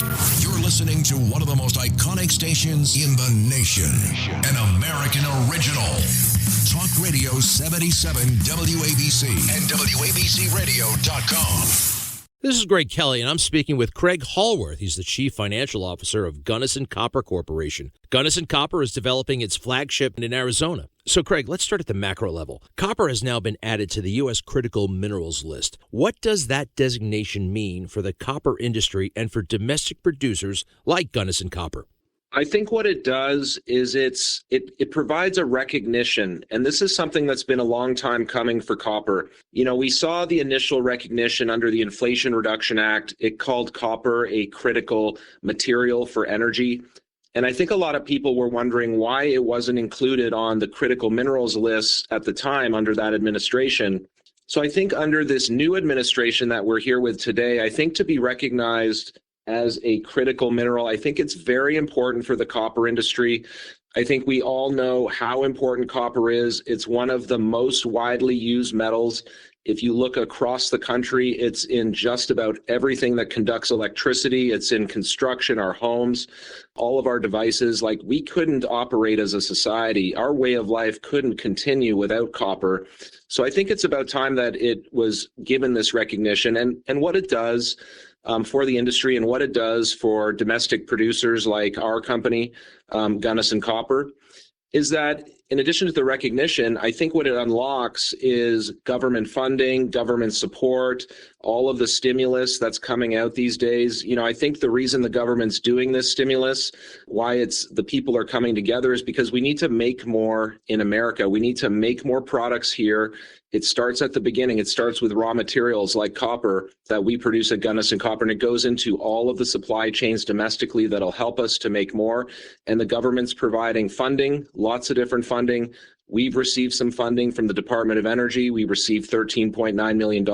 You're listening to one of the most iconic stations in the nation. An American original. Talk Radio 77 WABC and WABCRadio.com. This is Greg Kelly, and I'm speaking with Craig Hallworth. He's the Chief Financial Officer of Gunnison Copper Corporation. Gunnison Copper is developing its flagship in Arizona. So, Craig, let's start at the macro level. Copper has now been added to the U.S. critical minerals list. What does that designation mean for the copper industry and for domestic producers like Gunnison Copper? I think what it does is it provides a recognition, and this is something that's been a long time coming for copper. You know, we saw the initial recognition under the Inflation Reduction Act. It called copper a critical material for energy. And I think a lot of people were wondering why it wasn't included on the critical minerals list at the time under that administration. So I think under this new administration that we're here with today, I think to be recognized as a critical mineral, I think it's very important for the copper industry. I think we all know how important copper is. It's one of the most widely used metals. If you look across the country, it's in just about everything that conducts electricity. It's in construction, our homes, all of our devices. Like, we couldn't operate as a society. Our way of life couldn't continue without copper. So I think it's about time that it was given this recognition, and what it does for the industry and what it does for domestic producers like our company, Gunnison Copper, is that in addition to the recognition, I think what it unlocks is government funding, government support, all of the stimulus that's coming out these days. You know, I think the reason the government's doing this stimulus, why it's the people are coming together, is because we need to make more in America. We need to make more products here. It starts at the beginning. It starts with raw materials like copper that we produce at Gunnison Copper, and it goes into all of the supply chains domestically that'll help us to make more. And the government's providing funding, lots of different funding. We've received some funding from the Department of Energy. We received $13.9 million.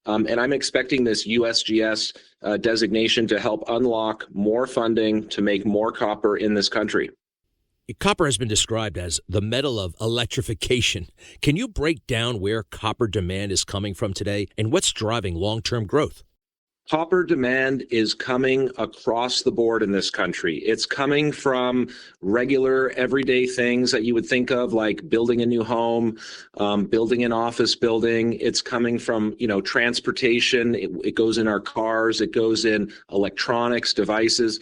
And I'm expecting this USGS designation to help unlock more funding to make more copper in this country. Copper has been described as the metal of electrification. Can you break down where copper demand is coming from today and what's driving long-term growth? Copper demand is coming across the board in this country. It's coming from regular, everyday things that you would think of, like building a new home, building an office building. It's coming from, transportation. It goes in our cars. It goes in electronics, devices.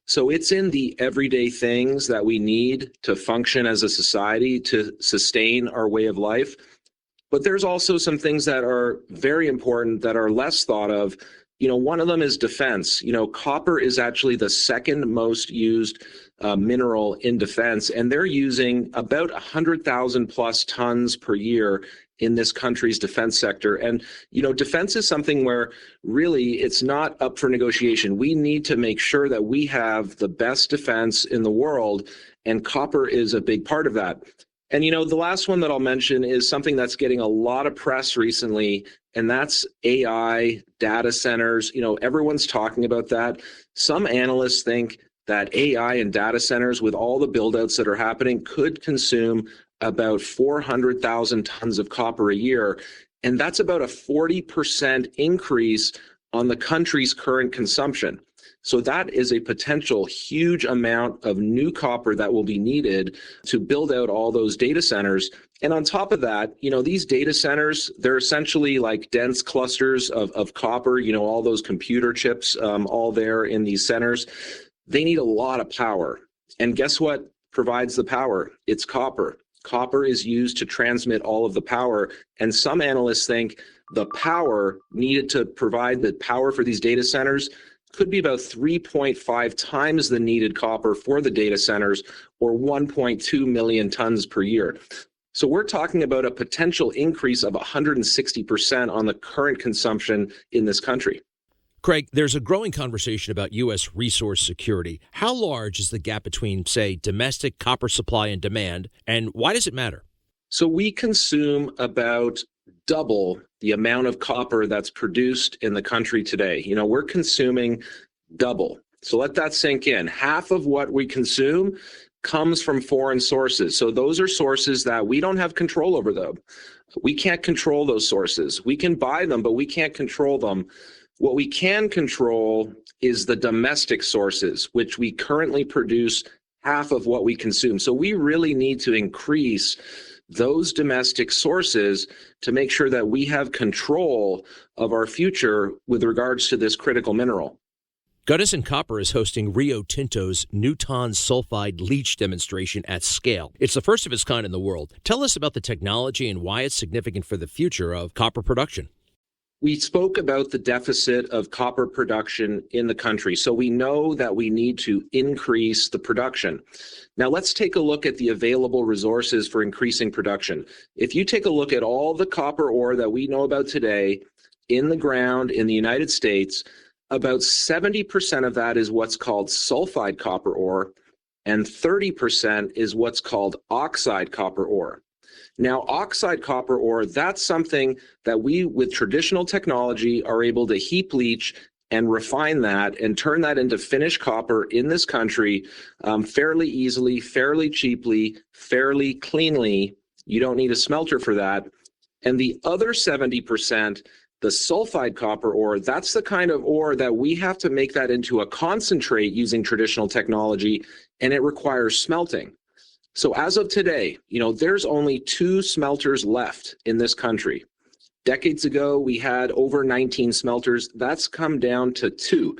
So it's in the everyday things that we need to function as a society, to sustain our way of life. But there's also some things that are very important that are less thought of. One of them is defense. Copper is actually the second most used mineral in defense, and they're using about 100,000 plus tons per year in this country's defense sector. And, defense is something where really it's not up for negotiation. We need to make sure that we have the best defense in the world, and copper is a big part of that. And, the last one that I'll mention is something that's getting a lot of press recently, and that's AI, data centers. Everyone's talking about that. Some analysts think that AI and data centers, with all the build-outs that are happening, could consume about 400,000 tons of copper a year. And that's about a 40% increase on the country's current consumption. So that is a potential huge amount of new copper that will be needed to build out all those data centers. And on top of that, these data centers, they're essentially like dense clusters of copper, all those computer chips all there in these centers. They need a lot of power. And guess what provides the power? It's copper. Copper is used to transmit all of the power. And some analysts think the power needed to provide the power for these data centers could be about 3.5 times the needed copper for the data centers, or 1.2 million tons per year. So we're talking about a potential increase of 160% on the current consumption in this country. Craig, there's a growing conversation about U.S. resource security. How large is the gap between, say, domestic copper supply and demand, and why does it matter? So we consume about double the amount of copper that's produced in the country today. We're consuming double. So let that sink in. Half of what we consume comes from foreign sources. So those are sources that we don't have control over them. We can't control those sources. We can buy them, but we can't control them. What we can control is the domestic sources, which we currently produce half of what we consume. So we really need to increase those domestic sources to make sure that we have control of our future with regards to this critical mineral. Gunnison Copper is hosting Rio Tinto's Nuton sulfide leach demonstration at scale. It's the first of its kind in the world. Tell us about the technology and why it's significant for the future of copper production. We spoke about the deficit of copper production in the country, so we know that we need to increase the production. Now let's take a look at the available resources for increasing production. If you take a look at all the copper ore that we know about today in the ground in the United States, about 70% of that is what's called sulfide copper ore, and 30% is what's called oxide copper ore. Now, oxide copper ore, that's something that we, with traditional technology, are able to heap leach and refine that and turn that into finished copper in this country fairly easily, fairly cheaply, fairly cleanly. You don't need a smelter for that. And the other 70%, the sulfide copper ore, that's the kind of ore that we have to make that into a concentrate using traditional technology, and it requires smelting. So as of today, there's only 2 smelters left in this country. Decades ago, we had over 19 smelters. That's come down to 2.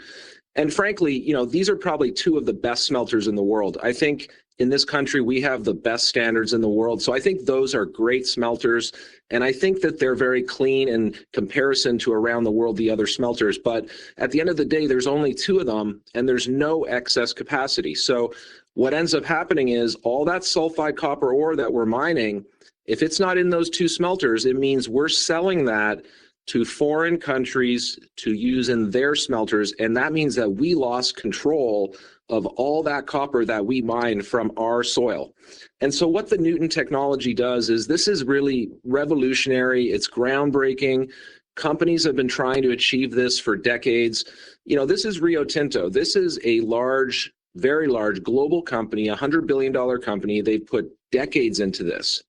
And frankly, these are probably 2 of the best smelters in the world. I think in this country, we have the best standards in the world. So I think those are great smelters. And I think that they're very clean in comparison to around the world, the other smelters. But at the end of the day, there's only 2 of them and there's no excess capacity. So what ends up happening is all that sulfide copper ore that we're mining, if it's not in those 2 smelters, it means we're selling that to foreign countries to use in their smelters. And that means that we lost control of all that copper that we mine from our soil. And so what the Nuton technology does is this is really revolutionary. It's groundbreaking. Companies have been trying to achieve this for decades. This is Rio Tinto. This is a large, very large global company, $100 billion company. They've put decades into this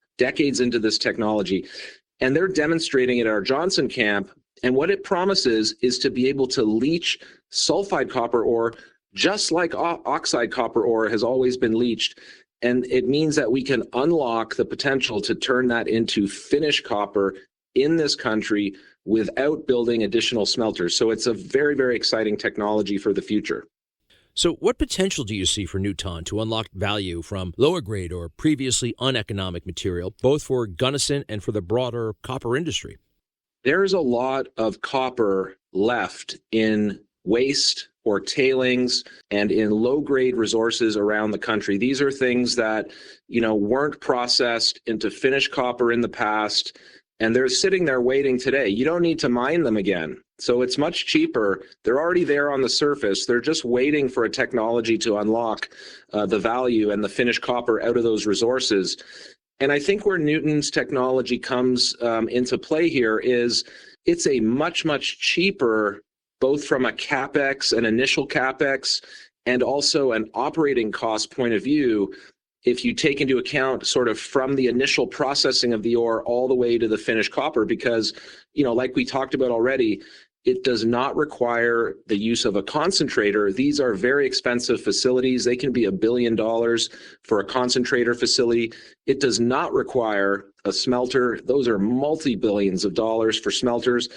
technology. And they're demonstrating it at our Johnson camp. And what it promises is to be able to leach sulfide copper ore just like oxide copper ore has always been leached. And it means that we can unlock the potential to turn that into finished copper in this country without building additional smelters. So it's a very, very exciting technology for the future. So what potential do you see for Nuton to unlock value from lower grade or previously uneconomic material, both for Gunnison and for the broader copper industry? There's a lot of copper left in waste or tailings and in low-grade resources around the country. These are things that, weren't processed into finished copper in the past, and they're sitting there waiting today. You don't need to mine them again. So it's much cheaper. They're already there on the surface. They're just waiting for a technology to unlock the value and the finished copper out of those resources. And I think where Nuton's technology comes into play here is it's a much, much cheaper, both from a CapEx, an initial CapEx, and also an operating cost point of view, if you take into account sort of from the initial processing of the ore all the way to the finished copper, because, like we talked about already, it does not require the use of a concentrator. These are very expensive facilities. They can be $1 billion for a concentrator facility. It does not require a smelter. Those are multi-billions of dollars for smelters.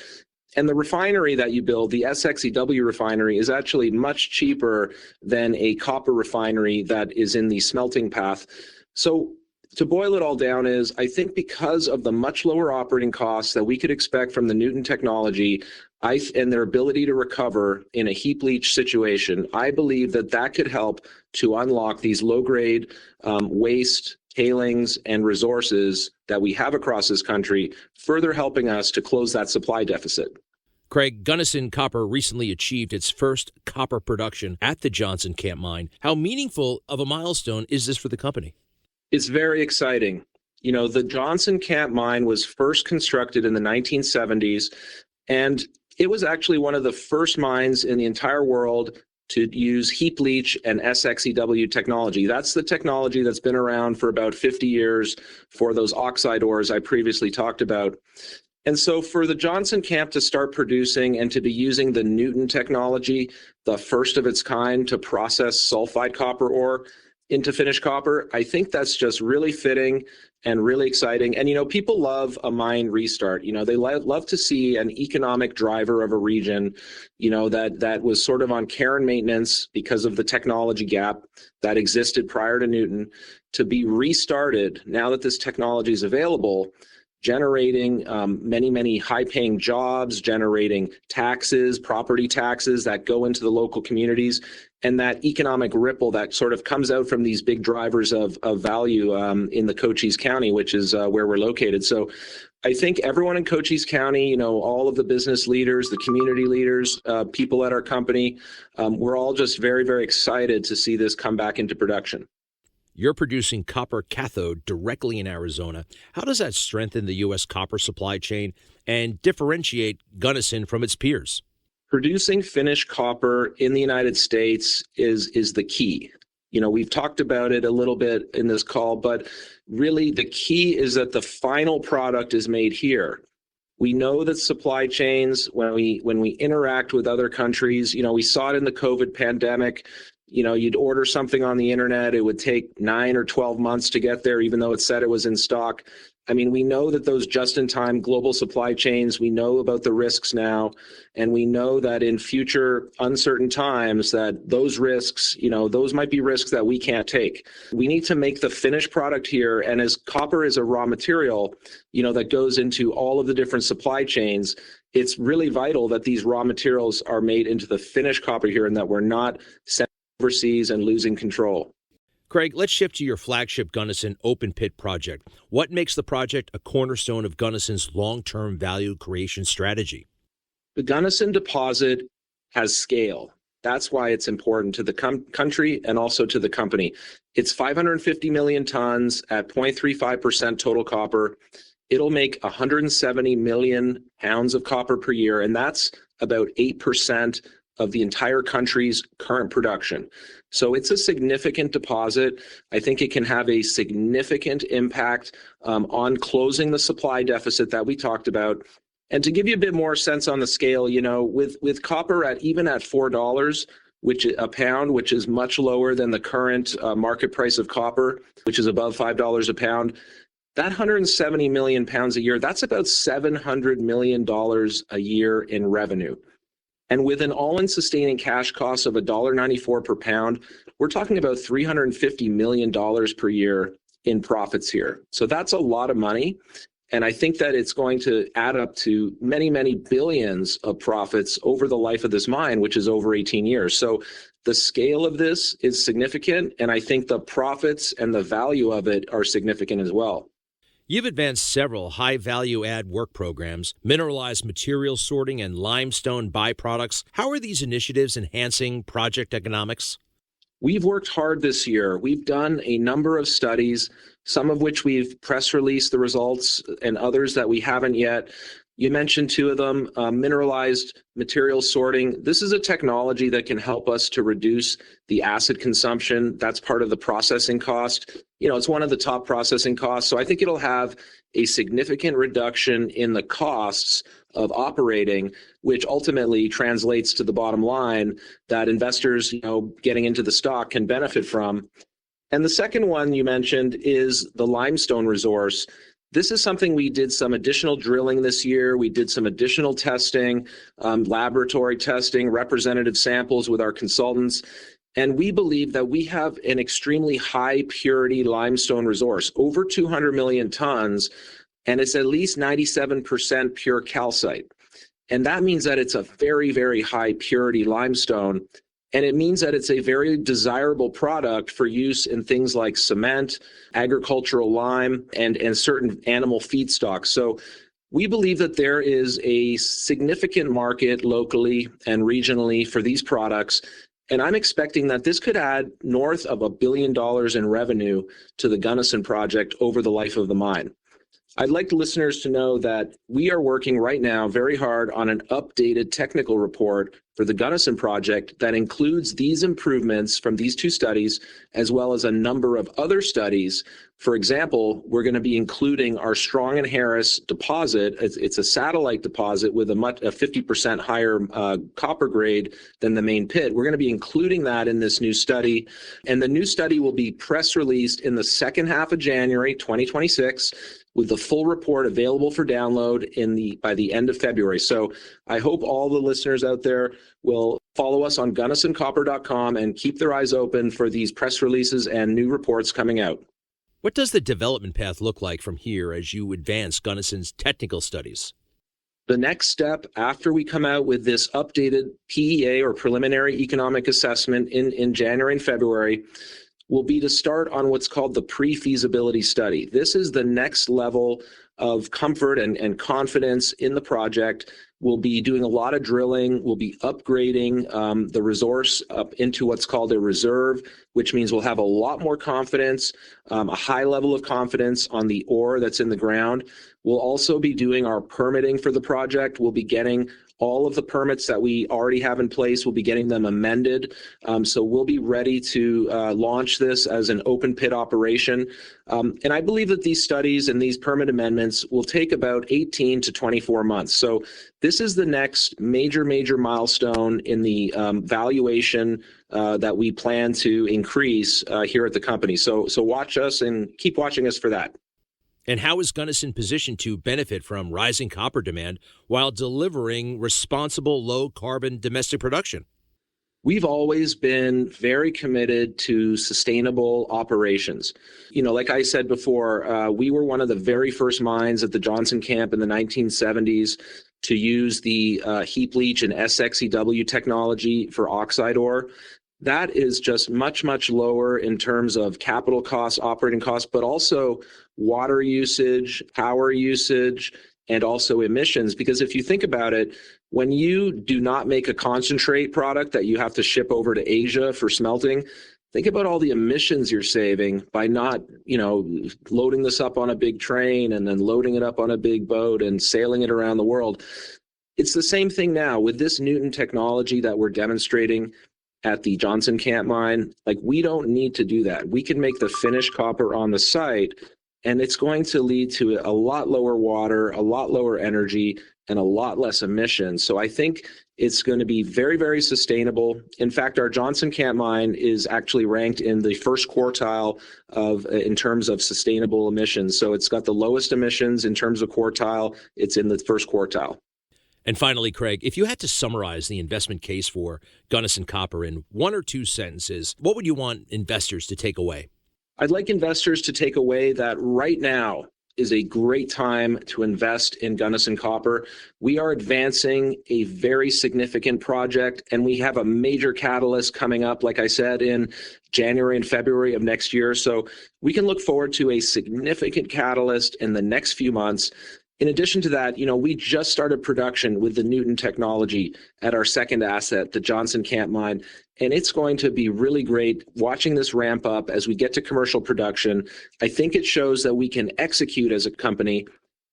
And the refinery that you build, the SXEW refinery, is actually much cheaper than a copper refinery that is in the smelting path. So to boil it all down is, I think because of the much lower operating costs that we could expect from the Nuton technology and their ability to recover in a heap leach situation, I believe that could help to unlock these low-grade waste, tailings, and resources that we have across this country, further helping us to close that supply deficit. Craig, Gunnison Copper recently achieved its first copper production at the Johnson Camp mine. How meaningful of a milestone is this for the company? It's very exciting. The Johnson Camp mine was first constructed in the 1970s, and it was actually one of the first mines in the entire world to use heap leach and SXEW technology. That's the technology that's been around for about 50 years for those oxide ores I previously talked about. And so for the Johnson camp to start producing and to be using the Newton technology, the first of its kind to process sulfide copper ore into finished copper, I think that's just really fitting and really exciting. And, people love a mine restart. They love to see an economic driver of a region, that was sort of on care and maintenance because of the technology gap that existed prior to Newton, to be restarted now that this technology is available, generating many, many high-paying jobs, generating taxes, property taxes that go into the local communities, and that economic ripple that sort of comes out from these big drivers of value in the Cochise County, which is where we're located. So I think everyone in Cochise County, all of the business leaders, the community leaders, people at our company, we're all just very, very excited to see this come back into production. You're producing copper cathode directly in Arizona. How does that strengthen the U.S. copper supply chain and differentiate Gunnison from its peers? Producing finished copper in the United States is the key. We've talked about it a little bit in this call, but really the key is that the final product is made here. We know that supply chains, when we interact with other countries, we saw it in the COVID pandemic. You'd order something on the internet, it would take 9 or 12 months to get there, even though it said it was in stock. I mean, we know that those just-in-time global supply chains, we know about the risks now, and we know that in future uncertain times that those risks, those might be risks that we can't take. We need to make the finished product here, and as copper is a raw material, that goes into all of the different supply chains, it's really vital that these raw materials are made into the finished copper here and that we're not sending overseas and losing control. Craig, let's shift to your flagship Gunnison open pit project. What makes the project a cornerstone of Gunnison's long-term value creation strategy? The Gunnison deposit has scale. That's why it's important to the country and also to the company. It's 550 million tons at 0.35% total copper. It'll make 170 million pounds of copper per year, and that's about 8% of the entire country's current production. So it's a significant deposit. I think it can have a significant impact on closing the supply deficit that we talked about. And to give you a bit more sense on the scale, with copper at $4, which a pound, which is much lower than the current market price of copper, which is above $5 a pound, that 170 million pounds a year, that's about $700 million a year in revenue. And with an all-in sustaining cash cost of $1.94 per pound, we're talking about $350 million per year in profits here. So that's a lot of money. And I think that it's going to add up to many, many billions of profits over the life of this mine, which is over 18 years. So the scale of this is significant. And I think the profits and the value of it are significant as well. You've advanced several high-value-add work programs, mineralized material sorting, and limestone byproducts. How are these initiatives enhancing project economics? We've worked hard this year. We've done a number of studies, some of which we've press released the results and others that we haven't yet. You mentioned two of them, mineralized material sorting. This is a technology that can help us to reduce the acid consumption. That's part of the processing cost. It's one of the top processing costs. So I think it'll have a significant reduction in the costs of operating, which ultimately translates to the bottom line that investors, getting into the stock can benefit from. And the second one you mentioned is the limestone resource. This is something we did some additional drilling this year. We did some additional testing, laboratory testing, representative samples with our consultants. And we believe that we have an extremely high purity limestone resource, over 200 million tons, and it's at least 97% pure calcite. And that means that it's a very, very high purity limestone. And it means that it's a very desirable product for use in things like cement, agricultural lime, and certain animal feedstocks. So we believe that there is a significant market locally and regionally for these products. And I'm expecting that this could add north of $1 billion in revenue to the Gunnison project over the life of the mine. I'd like the listeners to know that we are working right now very hard on an updated technical report for the Gunnison Project that includes these improvements from these two studies, as well as a number of other studies. For example, we're going to be including our Strong and Harris deposit. It's a satellite deposit with a 50% higher copper grade than the main pit. We're going to be including that in this new study. And the new study will be press released in the second half of January 2026. With the full report available for download by the end of February. So I hope all the listeners out there will follow us on GunnisonCopper.com and keep their eyes open for these press releases and new reports coming out. What does the development path look like from here as you advance Gunnison's technical studies? The next step after we come out with this updated PEA or preliminary economic assessment in January and February will be to start on what's called the pre-feasibility study. This is the next level of comfort and confidence in the project. We'll be doing a lot of drilling. We'll be upgrading the resource up into what's called a reserve, which means we'll have a lot more confidence, a high level of confidence on the ore that's in the ground. We'll also be doing our permitting for the project. We'll be getting all of the permits that we already have in place. We'll be getting them amended. So we'll be ready to launch this as an open pit operation. And I believe that these studies and these permit amendments will take about 18 to 24 months. So this is the next major milestone in the valuation that we plan to increase here at the company. So watch us and keep watching us for that. And how is Gunnison positioned to benefit from rising copper demand while delivering responsible low-carbon domestic production? We've always been very committed to sustainable operations. You know, like I said before, we were one of the very first mines at the Johnson camp in the 1970s to use the heap leach and SXEW technology for oxide ore. That is just much lower in terms of capital costs, operating costs, but also water usage, power usage, and also emissions. Because if you think about it, when you do not make a concentrate product that you have to ship over to Asia for smelting, think about all the emissions you're saving by not, loading this up on a big train and then loading it up on a big boat and sailing it around the world. It's the same thing now with this Newton technology that we're demonstrating at the Johnson Camp mine. Like, we don't need to do that. We can make the finished copper on the site, and it's going to lead to a lot lower water, a lot lower energy, and a lot less emissions. So I think it's going to be very sustainable. In fact, our Johnson Camp mine is actually ranked in the first quartile in terms of sustainable emissions. So it's got the lowest emissions in terms of quartile. It's in the first quartile. And finally, Craig, if you had to summarize the investment case for Gunnison Copper in one or two sentences, what would you want investors to take away? I'd like investors to take away that right now is a great time to invest in Gunnison Copper. We are advancing a very significant project, and we have a major catalyst coming up, like I said, in January and February of next year. So we can look forward to a significant catalyst in the next few months. In addition to that, we just started production with the Newton technology at our second asset, the Johnson Camp mine, and it's going to be really great watching this ramp up as we get to commercial production. I think it shows that we can execute as a company,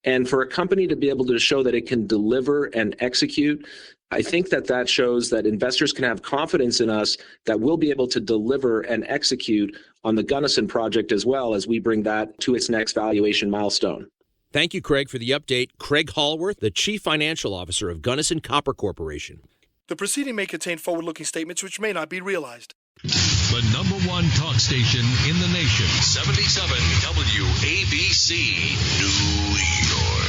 and for a company to be able to show that it can deliver and execute, I think that shows that investors can have confidence in us that we'll be able to deliver and execute on the Gunnison project as well as we bring that to its next valuation milestone. Thank you, Craig, for the update. Craig Hallworth, the Chief Financial Officer of Gunnison Copper Corporation. The proceeding may contain forward-looking statements which may not be realized. The number one talk station in the nation, 77 WABC, New York.